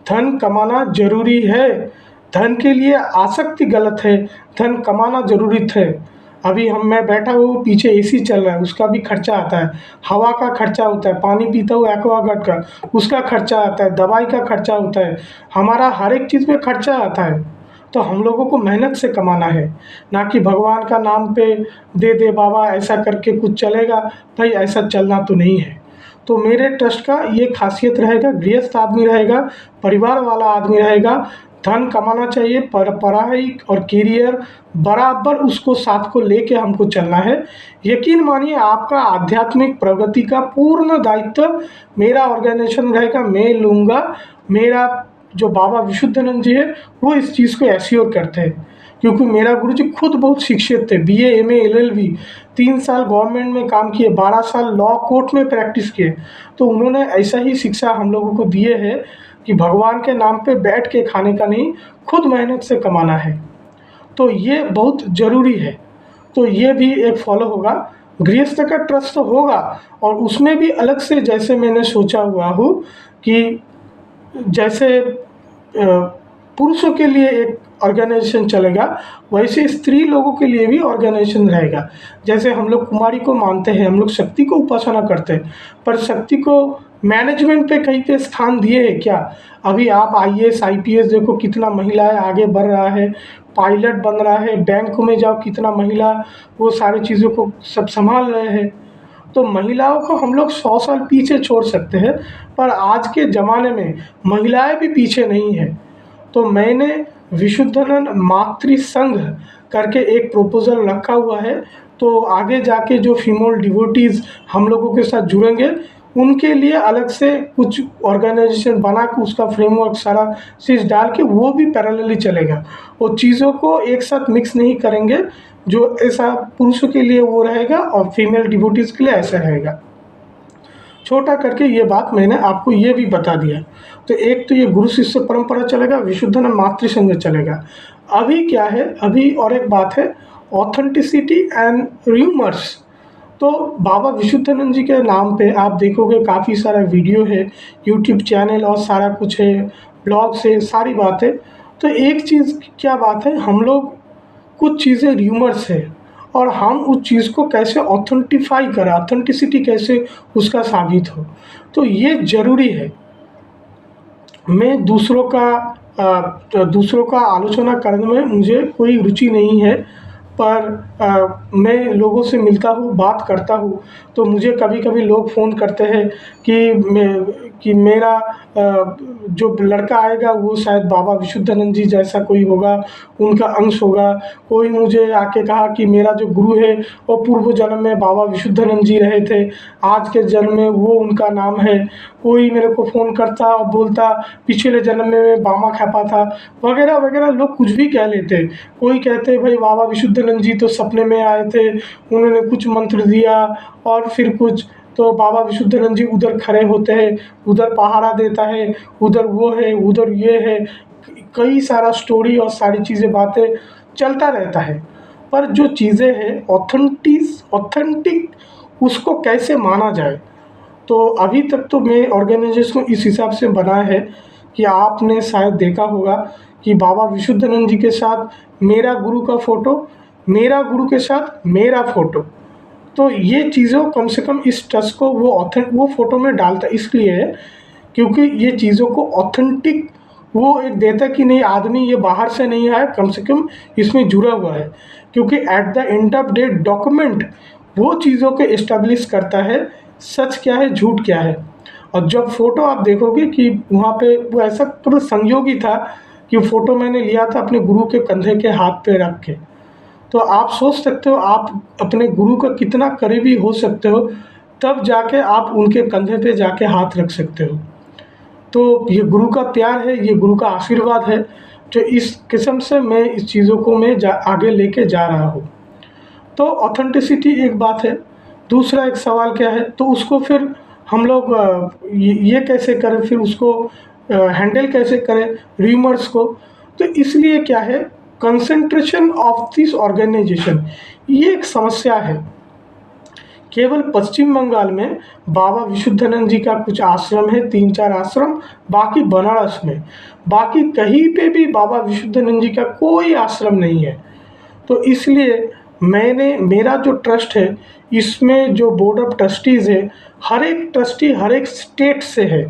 धन कमाना जरूरी है, धन के लिए आसक्ति गलत है, धन कमाना जरूरी है। अभी मैं बैठा हूँ, पीछे एसी चल रहा है, उसका भी खर्चा आता है, हवा का खर्चा होता है, पानी पीता हूँ एक्वागार्ड का, उसका खर्चा आता है, दवाई का खर्चा होता है, हमारा हर एक चीज़ में खर्चा आता है। तो हम लोगों को मेहनत से कमाना है, ना कि भगवान का नाम पे दे दे बाबा ऐसा करके कुछ चलेगा, भाई ऐसा चलना तो नहीं है। तो मेरे ट्रस्ट का ये खासियत रहेगा, गृहस्थ आदमी रहेगा, परिवार वाला आदमी रहेगा, धन कमाना चाहिए, पढ़ाई और करियर बराबर उसको साथ को लेके हमको चलना है। यकीन मानिए आपका आध्यात्मिक प्रगति का पूर्ण दायित्व मेरा ऑर्गेनाइजेशन रहेगा, मैं लूँगा। मेरा जो बाबा विशुद्धानंद जी है वो इस चीज़ को एश्योर करते हैं, क्योंकि मेरा गुरुजी खुद बहुत शिक्षित थे, BA MA LLB, 3 साल गवर्नमेंट में काम किए, 12 साल लॉ कोर्ट में प्रैक्टिस किए। तो उन्होंने ऐसा ही शिक्षा हम लोगों को दिए है कि भगवान के नाम पे बैठ के खाने का नहीं, खुद मेहनत से कमाना है। तो ये बहुत ज़रूरी है, तो ये भी एक फॉलो होगा। गृहस्थ का ट्रस्ट होगा, और उसमें भी अलग से जैसे मैंने सोचा हुआ हूँ कि जैसे पुरुषों के लिए एक ऑर्गेनाइजेशन चलेगा, वैसे स्त्री लोगों के लिए भी ऑर्गेनाइजेशन रहेगा। जैसे हम लोग कुमारी को मानते हैं, हम लोग शक्ति को उपासना करते हैं, पर शक्ति को मैनेजमेंट पे कहीं पे स्थान दिए है क्या? अभी आप IAS IPS देखो कितना महिलाएं आगे बढ़ रहा है, पायलट बन रहा है, बैंक में जाओ कितना महिला वो सारी चीज़ों को सब संभाल रहे हैं। तो महिलाओं को हम लोग 100 साल पीछे छोड़ सकते हैं, पर आज के ज़माने में महिलाएं भी पीछे नहीं हैं। तो मैंने विशुद्धानंद मातृ संघ करके एक प्रपोज़ल रखा हुआ है। तो आगे जाके जो फीमेल डिवोटीज़ हम लोगों के साथ जुड़ेंगे, उनके लिए अलग से कुछ ऑर्गेनाइजेशन बना के उसका फ्रेमवर्क सारा चीज़ डाल के वो भी पैरेलली चलेगा। वो चीज़ों को एक साथ मिक्स नहीं करेंगे, जो ऐसा पुरुषों के लिए वो रहेगा और फीमेल डिवोटीज़ के लिए ऐसा रहेगा। छोटा करके ये बात मैंने आपको ये भी बता दिया। तो एक तो ये गुरु शिष्य परंपरा चलेगा, विशुद्धानंद मातृ संघ चलेगा। अभी क्या है, अभी और एक बात है, ऑथेंटिसिटी एंड र्यूमर्स। तो बाबा विशुद्धानंद जी के नाम पे आप देखोगे काफ़ी सारा वीडियो है, यूट्यूब चैनल और सारा कुछ है, ब्लॉग्स है, सारी बात है। तो एक चीज़ क्या बात है, हम लोग कुछ चीज़ें र्यूमर्स है और हम उस चीज़ को कैसे ऑथेंटिफाई करें, ऑथेंटिसिटी कैसे उसका साबित हो, तो ये ज़रूरी है। मैं दूसरों का आलोचना करने में मुझे कोई रुचि नहीं है, पर मैं लोगों से मिलता हूँ, बात करता हूँ, तो मुझे कभी-कभी लोग फ़ोन करते हैं कि मेरा जो लड़का आएगा वो शायद बाबा विशुद्धानंद जी जैसा कोई होगा, उनका अंश होगा। कोई मुझे आके कहा कि मेरा जो गुरु है वो पूर्व जन्म में बाबा विशुद्धानंद जी रहे थे, आज के जन्म में वो उनका नाम है। कोई मेरे को फ़ोन करता और बोलता पिछले जन्म में मैं बामा खैपा था, वगैरह वगैरह। लोग कुछ भी कह लेते। कोई कहते भाई बाबा विशुद्धानंद जी तो सपने में आए थे, उन्होंने कुछ मंत्र दिया और फिर कुछ, तो बाबा विशुद्धानंद जी उधर खड़े होते हैं, उधर पहाड़ा देता है, उधर वो है, उधर ये है। कई सारा स्टोरी और सारी चीज़ें बातें चलता रहता है। पर जो चीज़ें हैं ऑथेंटिक उसको कैसे माना जाए। तो अभी तक तो मैं ऑर्गेनाइजेशन इस हिसाब से बना है कि आपने शायद देखा होगा कि बाबा विशुद्धानंद जी के साथ मेरा गुरु का फ़ोटो, मेरा गुरु के साथ मेरा फ़ोटो। तो ये चीज़ों कम से कम इस ट्रस्ट को वो फ़ोटो में डालता इसलिए है क्योंकि ये चीज़ों को ऑथेंटिक वो एक देता कि नहीं, आदमी ये बाहर से नहीं आया, कम से कम इसमें जुड़ा हुआ है। क्योंकि at the end of day document वो चीज़ों को इस्टेब्लिश करता है, सच क्या है, झूठ क्या है। और जब फ़ोटो आप देखोगे कि वहाँ पे वो ऐसा पूरा संयोगी था कि फ़ोटो मैंने लिया था अपने गुरु के कंधे के हाथ पे रख के। तो आप सोच सकते हो आप अपने गुरु का कितना करीबी हो सकते हो, तब जाके आप उनके कंधे पे जाके हाथ रख सकते हो। तो ये गुरु का प्यार है, ये गुरु का आशीर्वाद है, जो इस किस्म से मैं इस चीज़ों को मैं आगे लेके जा रहा हूँ। तो ऑथेंटिसिटी एक बात है। दूसरा एक सवाल क्या है, तो उसको फिर हम लोग ये कैसे करें, फिर उसको हैंडल कैसे करें र्यूमर्स को। तो इसलिए क्या है, कंसंट्रेशन ऑफ दिस ऑर्गेनाइजेशन ये एक समस्या है। केवल पश्चिम बंगाल में बाबा विशुद्धानंद जी का कुछ आश्रम है, 3-4 आश्रम, बाकी बनारस में, बाकी कहीं पे भी बाबा विशुद्धानंद जी का कोई आश्रम नहीं है। तो इसलिए मेरा जो ट्रस्ट है, इसमें जो बोर्ड ऑफ ट्रस्टीज़ है, हर एक ट्रस्टी हर एक स्टेट से है,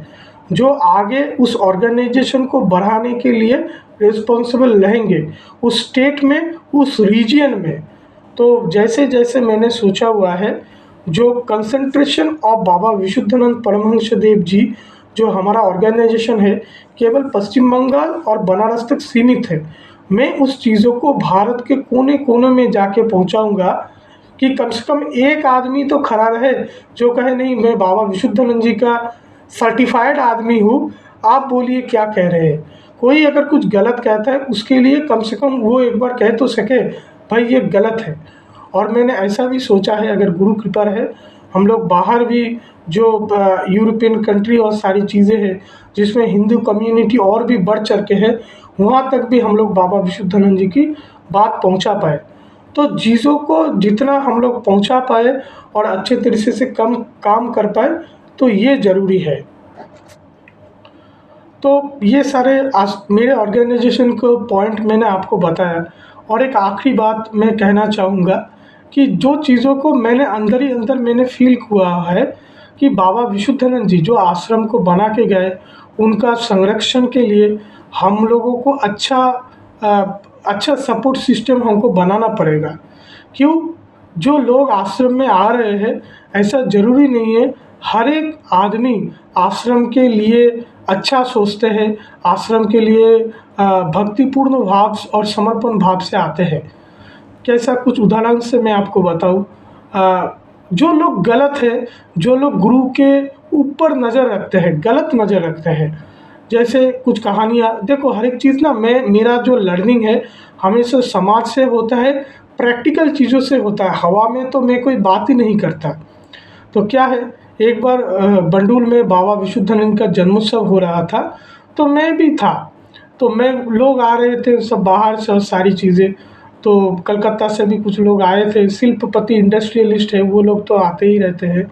जो आगे उस ऑर्गेनाइजेशन को बढ़ाने के लिए रिस्पॉन्सिबल रहेंगे, उस स्टेट में, उस रीजन में। तो जैसे जैसे मैंने सोचा हुआ है, जो कंसंट्रेशन ऑफ बाबा विशुद्धानंद परमहंस देव जी, जो हमारा ऑर्गेनाइजेशन है, केवल पश्चिम बंगाल और बनारस तक सीमित है। मैं उस चीज़ों को भारत के कोने कोने में जाके पहुंचाऊंगा कि कम से कम एक आदमी तो खड़ा रहे जो कहे नहीं मैं बाबा विशुद्धानंद जी का सर्टिफाइड आदमी हूँ, आप बोलिए क्या कह रहे हैं। कोई अगर कुछ गलत कहता है उसके लिए कम से कम वो एक बार कह तो सके भाई ये गलत है। और मैंने ऐसा भी सोचा है, अगर गुरु कृपा है, हम लोग बाहर भी जो यूरोपियन कंट्री और सारी चीज़ें हैं जिसमें हिंदू कम्युनिटी और भी बढ़ चढ़ के है, वहाँ तक भी हम लोग बाबा विशुद्धानंद जी की बात पहुँचा पाए। तो चीज़ों को जितना हम लोग पहुँचा पाए और अच्छे तरीके से काम कर पाए, तो ये ज़रूरी है। तो ये सारे मेरे ऑर्गेनाइजेशन को पॉइंट मैंने आपको बताया। और एक आखिरी बात मैं कहना चाहूँगा कि जो चीज़ों को मैंने अंदर ही अंदर मैंने फील हुआ है कि बाबा विशुद्धानंद जी जो आश्रम को बना के गए, उनका संरक्षण के लिए हम लोगों को अच्छा सपोर्ट सिस्टम हमको बनाना पड़ेगा। क्यों? जो लोग आश्रम में आ रहे हैं, ऐसा ज़रूरी नहीं है हर एक आदमी आश्रम के लिए अच्छा सोचते हैं, आश्रम के लिए भक्तिपूर्ण भाव और समर्पण भाव से आते हैं। कैसा, कुछ उदाहरण से मैं आपको बताऊं। जो लोग गलत है, जो लोग गुरु के ऊपर नज़र रखते हैं, गलत नज़र रखते हैं, जैसे कुछ कहानियाँ देखो, हर एक चीज़ ना, मेरा जो लर्निंग है हमेशा समाज से होता है, प्रैक्टिकल चीज़ों से होता है। हवा में तो मैं कोई बात ही नहीं करता। तो क्या है, एक बार बंडूल में बाबा विशुद्धानंद का जन्मोत्सव हो रहा था, तो मैं भी था। तो मैं, लोग आ रहे थे सब बाहर से, सारी चीज़ें, तो कलकत्ता से भी कुछ लोग आए थे, शिल्पपति इंडस्ट्रियलिस्ट है, वो लोग तो आते ही रहते हैं।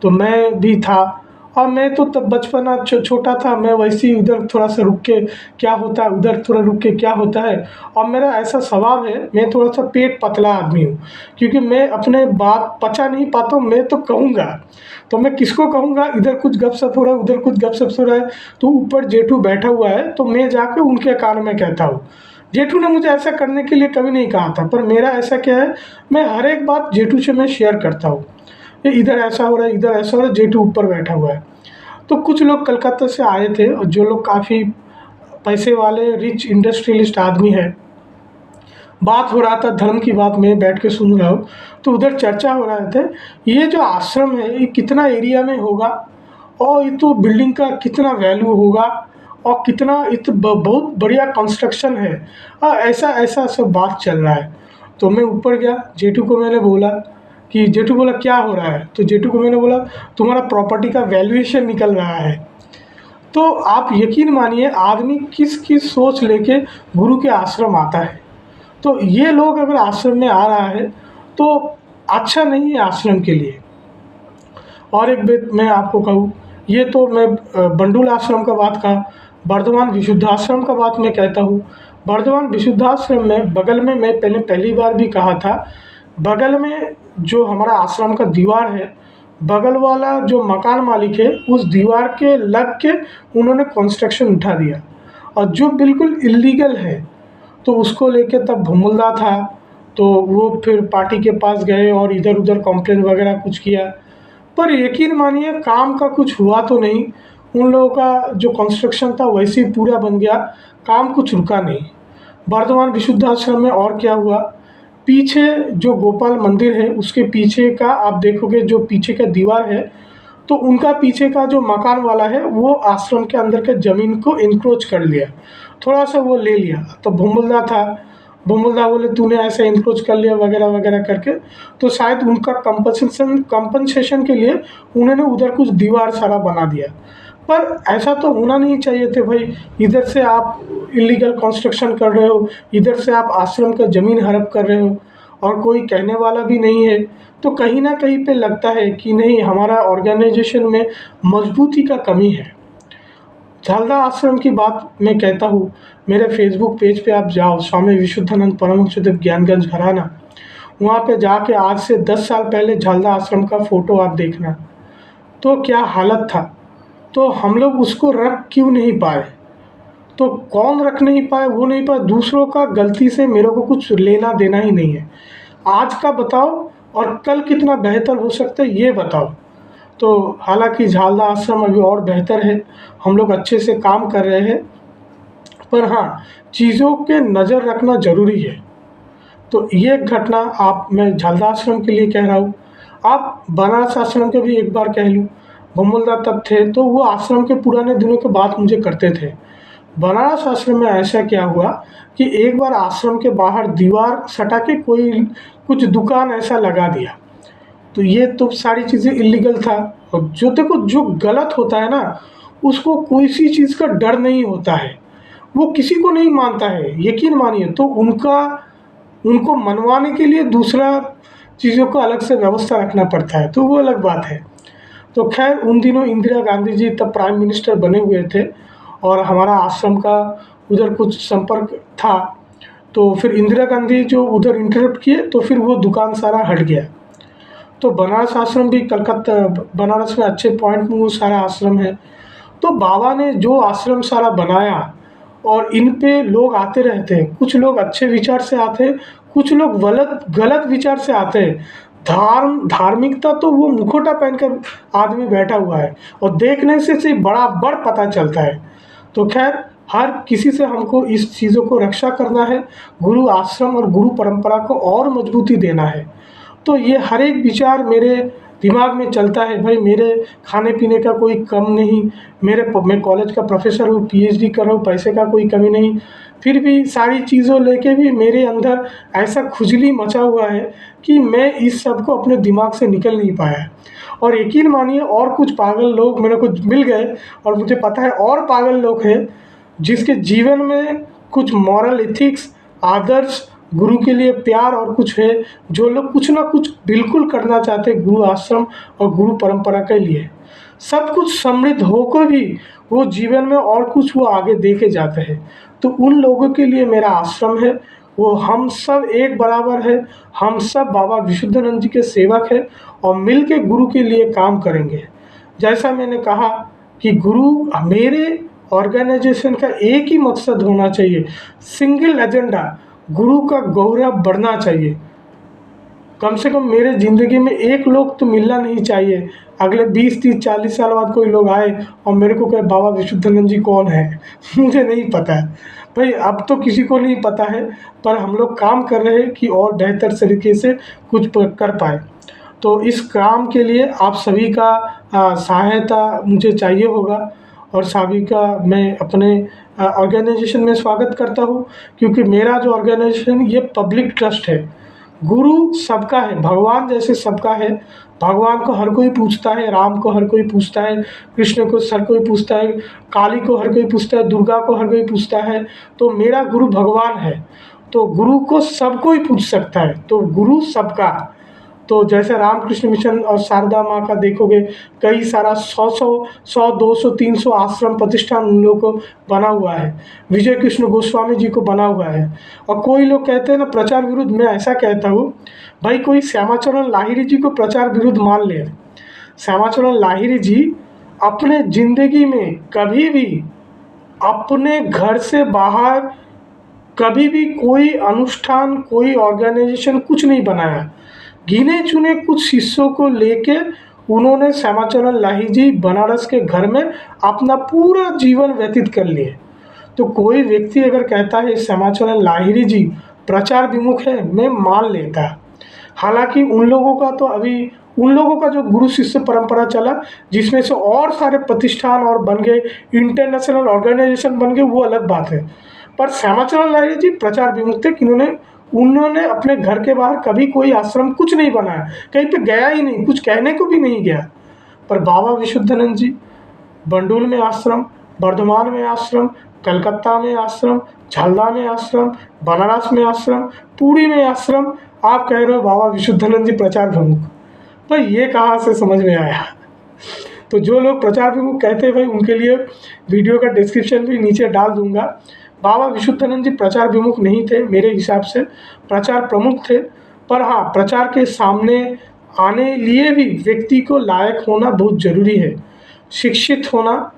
तो मैं भी था, और मैं तो तब बचपना छोटा था, मैं वैसे ही उधर थोड़ा सा रुक के क्या होता है, उधर थोड़ा रुक के क्या होता है। और मेरा ऐसा स्वभाव है, मैं थोड़ा सा पेट पतला आदमी हूँ, क्योंकि मैं अपने बात पचा नहीं पाता हूँ, मैं तो कहूँगा तो मैं किसको कहूँगा, इधर कुछ गपशप हो रहा है, उधर कुछ गपशप हो रहा है, तो ऊपर जेठू बैठा हुआ है, तो मैं जाके उनके कान में कहता हूँ। जेठू ने मुझे ऐसा करने के लिए कभी नहीं कहा था, पर मेरा ऐसा क्या है, मैं हर एक बात जेठू से मैं शेयर करता हूँ। ये इधर ऐसा हो रहा है, इधर ऐसा हो रहा है, जेठू ऊपर बैठा हुआ है। तो कुछ लोग कलकत्ता से आए थे, और जो लोग काफ़ी पैसे वाले रिच इंडस्ट्रियलिस्ट आदमी है, बात हो रहा था धर्म की बात, मैं बैठ के सुन रहा हूँ, तो उधर चर्चा हो रहे थे, ये जो आश्रम है ये कितना एरिया में होगा, और ये तो बिल्डिंग का कितना वैल्यू होगा, और कितना बहुत बढ़िया कंस्ट्रक्शन है, ऐसा ऐसा सब बात चल रहा है। तो मैं ऊपर गया, जेठू को मैंने बोला कि, जेठू बोला क्या हो रहा है, तो जेठू को मैंने बोला तुम्हारा प्रॉपर्टी का वैल्यूएशन निकल रहा है। तो आप यकीन मानिए आदमी किस किस सोच लेके गुरु के आश्रम आता है। तो ये लोग अगर आश्रम में आ रहा है तो अच्छा नहीं है आश्रम के लिए। और एक बात मैं आपको कहूँ, ये तो मैं बंडूल आश्रम का बात कहा, बर्धमान विशुद्धाश्रम का बात मैं कहता हूँ। बर्धमान विशुद्धाश्रम में बगल में, मैं पहली बार भी कहा था, बगल में जो हमारा आश्रम का दीवार है, बगल वाला जो मकान मालिक है, उस दीवार के लग के उन्होंने कंस्ट्रक्शन उठा दिया, और जो बिल्कुल इलीगल है। तो उसको लेके तब भुमुल्दा था, तो वो फिर पार्टी के पास गए और इधर उधर कंप्लेन वगैरह कुछ किया, पर यकीन मानिए काम का कुछ हुआ तो नहीं। उन लोगों का जो कंस्ट्रक्शन था वैसे ही पूरा बन गया, काम कुछ रुका नहीं। बर्धमान विशुद्धाश्रम में और क्या हुआ, पीछे जो गोपाल मंदिर है उसके पीछे का आप देखोगे, जो पीछे का दीवार है, तो उनका पीछे का जो मकान वाला है वो आश्रम के अंदर के ज़मीन को इंक्रोच कर लिया, थोड़ा सा वो ले लिया। तो भुमुल्दा था, भुमुल्दा बोले तूने ऐसा इंक्रोच कर लिया वगैरह वगैरह करके, तो शायद उनका कंपनसेशन के लिए उन्होंने उधर कुछ दीवार सारा बना दिया। पर ऐसा तो होना नहीं चाहिए थे भाई, इधर से आप इलीगल कंस्ट्रक्शन कर रहे हो, इधर से आप आश्रम का ज़मीन हड़प कर रहे हो, और कोई कहने वाला भी नहीं है। तो कहीं ना कहीं पे लगता है कि नहीं, हमारा ऑर्गेनाइजेशन में मजबूती का कमी है। झालदा आश्रम की बात मैं कहता हूँ, मेरे फेसबुक पेज पे आप जाओ, स्वामी विशुद्धानंद परमहंसदेव ज्ञानगंज घराना, वहाँ पे जाके आज से 10 साल पहले झालदा आश्रम का फ़ोटो आप देखना, तो क्या हालत था। तो हम लोग उसको रख क्यों नहीं पाए, तो कौन रख नहीं पाए, वो नहीं पाए, दूसरों का गलती से मेरे को कुछ लेना देना ही नहीं है। आज का बताओ और कल कितना बेहतर हो सकता है ये बताओ। तो हालांकि झालदा आश्रम अभी और बेहतर है, हम लोग अच्छे से काम कर रहे हैं, पर हाँ, चीज़ों के नज़र रखना ज़रूरी है। तो ये घटना आप, मैं झालदा आश्रम के लिए कह रहा हूँ, आप बनारस आश्रम के भी एक बार कह लूँ। भुमुल्दा तब थे, तो वो आश्रम के पुराने दिनों की बात मुझे करते थे। बनारस आश्रम में ऐसा क्या हुआ कि एक बार आश्रम के बाहर दीवार सटा के कोई कुछ दुकान ऐसा लगा दिया, तो ये तो सारी चीज़ें इलीगल था। और जो देखो, जो गलत होता है ना, उसको कोई सी चीज़ का डर नहीं होता है, वो किसी को नहीं मानता है, यकीन मानिए। तो उनको मनवाने के लिए दूसरा चीज़ों को अलग से व्यवस्था रखना पड़ता है, तो वो अलग बात है। तो खैर, उन दिनों इंदिरा गांधी जी तब प्राइम मिनिस्टर बने हुए थे, और हमारा आश्रम का उधर कुछ संपर्क था, तो फिर इंदिरा गांधी जो उधर इंटरप्ट किए, तो फिर वो दुकान सारा हट गया। तो बनारस आश्रम भी, कलकत्ता बनारस में अच्छे पॉइंट में वो सारा आश्रम है। तो बाबा ने जो आश्रम सारा बनाया, और इन पे लोग आते रहते हैं। कुछ लोग अच्छे विचार से आते हैं, कुछ लोग गलत विचार से आते हैं। धार्मिकता तो वो मुखौटा पहनकर आदमी बैठा हुआ है और देखने से बराबर पता चलता है। तो खैर, हर किसी से हमको इस चीज़ों को रक्षा करना है, गुरु आश्रम और गुरु परंपरा को और मजबूती देना है। तो ये हर एक विचार मेरे दिमाग में चलता है। भाई, मेरे खाने पीने का कोई कम नहीं, मैं कॉलेज का प्रोफेसर हूँ, पीएचडी कर रहा हूँ, पैसे का कोई कमी नहीं, फिर भी सारी चीज़ों लेके भी मेरे अंदर ऐसा खुजली मचा हुआ है कि मैं इस सब को अपने दिमाग से निकल नहीं पाया। और यकीन मानिए, और कुछ पागल लोग मेरे को मिल गए और मुझे पता है और पागल लोग हैं जिसके जीवन में कुछ मॉरल एथिक्स, आदर्श, गुरु के लिए प्यार और कुछ है, जो लोग कुछ ना कुछ बिल्कुल करना चाहते हैं गुरु आश्रम और गुरु परंपरा के लिए। सब कुछ समृद्ध होकर भी वो जीवन में और कुछ वो आगे दे के जाते हैं। तो उन लोगों के लिए मेरा आश्रम है। वो हम सब एक बराबर है, हम सब बाबा विशुद्धानंद जी के सेवक हैं और मिल के गुरु के लिए काम करेंगे। जैसा मैंने कहा कि गुरु, मेरे ऑर्गेनाइजेशन का एक ही मकसद होना चाहिए, सिंगल एजेंडा, गुरु का गौरव बढ़ना चाहिए। कम से कम मेरे ज़िंदगी में एक लोग तो मिलना नहीं चाहिए, अगले 20, 30, 40 साल बाद कोई लोग आए और मेरे को कहे बाबा विशुद्धानंद जी कौन है। मुझे नहीं पता है भाई, अब तो किसी को नहीं पता है, पर हम लोग काम कर रहे हैं कि और बेहतर तरीके से कुछ कर पाए। तो इस काम के लिए आप सभी का सहायता मुझे चाहिए होगा और सभी का मैं अपने ऑर्गेनाइजेशन में स्वागत करता हूँ, क्योंकि मेरा जो ऑर्गेनाइजेशन ये पब्लिक ट्रस्ट है। गुरु सबका है, भगवान जैसे सबका है। भगवान को हर कोई पूछता है, राम को हर कोई पूछता है, कृष्ण को हर कोई पूछता है, काली को हर कोई पूछता है, दुर्गा को हर कोई पूछता है। तो मेरा गुरु भगवान है, तो गुरु को सब कोई पूछ सकता है, तो गुरु सबका। तो जैसे रामकृष्ण मिशन और शारदा माँ का देखोगे, कई सारा 100, 200, 300 आश्रम प्रतिष्ठान उन लोगों को बना हुआ है। विजय कृष्ण गोस्वामी जी को बना हुआ है। और कोई लोग कहते हैं ना प्रचार विरुद्ध, मैं ऐसा कहता हूँ भाई, कोई श्यामाचरण लाहिड़ी जी को प्रचार विरुद्ध मान ले। श्यामाचरण लाहिड़ी जी अपने ज़िंदगी में कभी भी अपने घर से बाहर कभी भी कोई अनुष्ठान, कोई ऑर्गेनाइजेशन कुछ नहीं बनाया। गिने चुने कुछ शिष्यों को लेके उन्होंने श्यामाचरण लाहिड़ी जी बनारस के घर में अपना पूरा जीवन व्यतीत कर लिए। तो कोई व्यक्ति अगर कहता है श्यामाचरण लाहिड़ी जी प्रचार विमुख है, मैं मान लेता। हालांकि उन लोगों का जो गुरु शिष्य परंपरा चला, जिसमें से और सारे प्रतिष्ठान और बन गए, इंटरनेशनल ऑर्गेनाइजेशन बन गए, वो अलग बात है। पर श्यामाचरण लाहिड़ी जी प्रचार विमुख थे कि उन्होंने अपने घर के बाहर कभी कोई आश्रम कुछ नहीं बनाया, कहीं पे गया ही नहीं, कुछ कहने को भी नहीं गया। पर बाबा विशुद्धानंद जी बंडुल में आश्रम, बर्धमान में आश्रम, कलकत्ता में आश्रम, झालदा में आश्रम, बनारस में आश्रम, पुरी में आश्रम, आप कह रहे हो बाबा विशुद्धानंद जी प्रचार विमुख। भाई ये कहाँ से समझ में आया? तो जो लोग प्रचार विमुख कहते हैं भाई, उनके लिए वीडियो का डिस्क्रिप्शन भी नीचे डाल दूंगा। बाबा विशुद्धानंद जी प्रचार विमुख नहीं थे, मेरे हिसाब से प्रचार प्रमुख थे। पर हाँ, प्रचार के सामने आने लिए भी व्यक्ति को लायक होना बहुत ज़रूरी है, शिक्षित होना,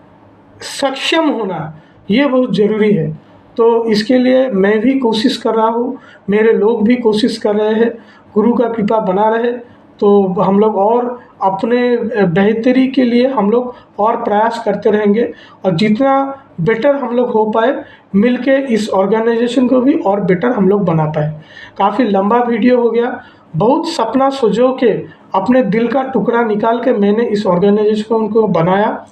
सक्षम होना, ये बहुत ज़रूरी है। तो इसके लिए मैं भी कोशिश कर रहा हूँ, मेरे लोग भी कोशिश कर रहे हैं। गुरु का कृपा बना रहे तो हम लोग और अपने बेहतरी के लिए हम लोग और प्रयास करते रहेंगे, और जितना बेटर हम लोग हो पाए मिलके इस ऑर्गेनाइजेशन को भी और बेटर हम लोग बना पाए। काफ़ी लंबा वीडियो हो गया, बहुत सपना सजो के अपने दिल का टुकड़ा निकाल के मैंने इस ऑर्गेनाइजेशन को बनाया।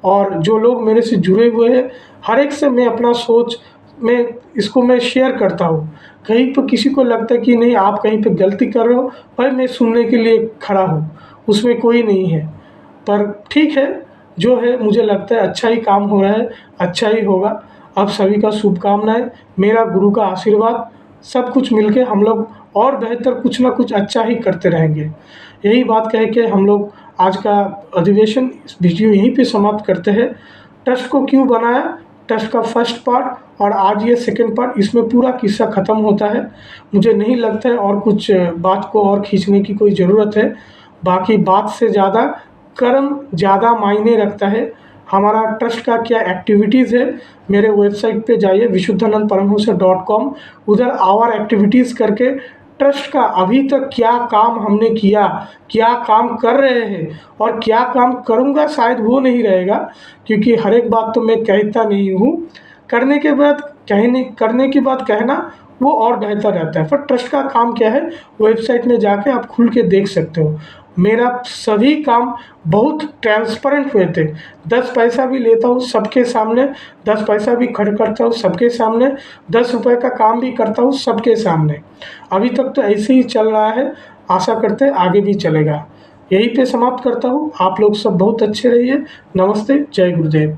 और जो लोग मेरे से जुड़े हुए हैं, हर एक से मैं अपना सोच में इसको मैं शेयर करता हूँ। कहीं पर किसी को लगता है कि नहीं आप कहीं पे गलती कर रहे हो, भाई मैं सुनने के लिए खड़ा हूँ, उसमें कोई नहीं है। पर ठीक है, जो है मुझे लगता है अच्छा ही काम हो रहा है, अच्छा ही होगा। आप सभी का शुभकामनाएं, मेरा गुरु का आशीर्वाद, सब कुछ मिलके हम लोग और बेहतर कुछ ना कुछ अच्छा ही करते रहेंगे। यही बात कह के हम लोग आज का अधिवेशन वीडियो यहीं पे समाप्त करते हैं। ट्रस्ट को क्यों बनाया, ट्रस्ट का फर्स्ट पार्ट और आज ये सेकंड पार्ट, इसमें पूरा किस्सा ख़त्म होता है। मुझे नहीं लगता है और कुछ बात को और खींचने की कोई ज़रूरत है। बाकी बात से ज़्यादा कर्म ज़्यादा मायने रखता है। हमारा ट्रस्ट का क्या एक्टिविटीज़ है, मेरे वेबसाइट पे जाइए vishuddhanandparamhamsa.com। उधर आवर एक्टिविटीज़ करके ट्रस्ट का अभी तक क्या काम हमने किया, क्या काम कर रहे हैं और क्या काम करूँगा शायद वो नहीं रहेगा, क्योंकि हर एक बात तो मैं कहता नहीं हूँ। करने की बात कहना वो और बेहतर रहता है। पर ट्रस्ट का काम क्या है, वेबसाइट में जाके आप खुल के देख सकते हो। मेरा सभी काम बहुत ट्रांसपेरेंट हुए थे। 10 पैसा भी लेता हूँ सबके सामने, 10 पैसा भी खर्च करता हूँ सबके सामने, 10 रुपये का काम भी करता हूँ सबके सामने। अभी तक तो ऐसे ही चल रहा है, आशा करते हैं आगे भी चलेगा। यहीं पे समाप्त करता हूँ। आप लोग सब बहुत अच्छे रहिए। नमस्ते, जय गुरुदेव।